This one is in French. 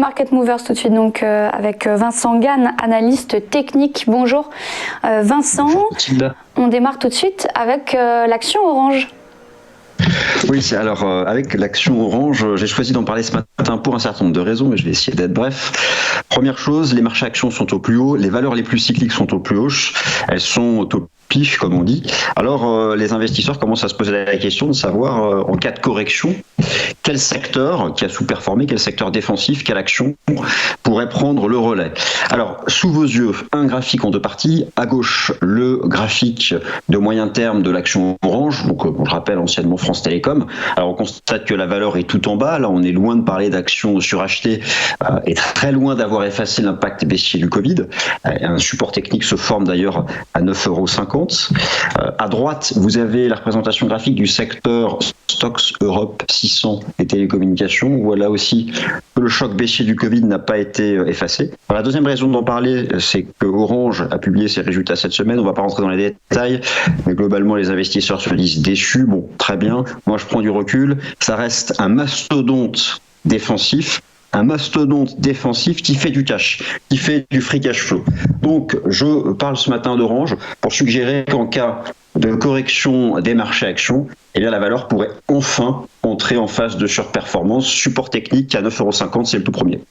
Market Movers tout de suite, donc avec Vincent Gann, analyste technique. Bonjour Vincent. Bonjour Mathilde. On démarre tout de suite avec l'action Orange. Oui, alors avec l'action Orange, j'ai choisi d'en parler ce matin pour un certain nombre de raisons, mais je vais essayer d'être bref. Première chose, les marchés actions sont au plus haut, les valeurs les plus cycliques sont au plus haut, elles sont au pif, comme on dit. Alors les investisseurs commencent à se poser la question de savoir, en cas de correction, quel secteur qui a sous-performé, quel secteur défensif, quelle action pourrait prendre le relais. Alors, sous vos yeux, un graphique en deux parties. À gauche, le graphique de moyen terme de l'action Orange, donc je rappelle anciennement France Télécom. Alors, on constate que la valeur est tout en bas. Là, on est loin de parler d'actions surachetées et très loin d'avoir effacé l'impact baissier du Covid. Un support technique se forme d'ailleurs à 9,50 €. À droite, vous avez la représentation graphique du secteur Stocks Europe 600 et télécommunications, où là aussi le choc baissier du Covid n'a pas été effacé. Alors, la deuxième raison d'en parler, c'est que Orange a publié ses résultats cette semaine. On ne va pas rentrer dans les détails, mais globalement les investisseurs se disent déçus. Bon, très bien, moi je prends du recul. Ça reste un mastodonte défensif. Un mastodonte défensif qui fait du cash, qui fait du free cash flow. Donc, je parle ce matin d'Orange pour suggérer qu'en cas de correction des marchés actions, eh bien, la valeur pourrait enfin entrer en phase de surperformance. Support technique à 9,50 €, c'est le tout premier.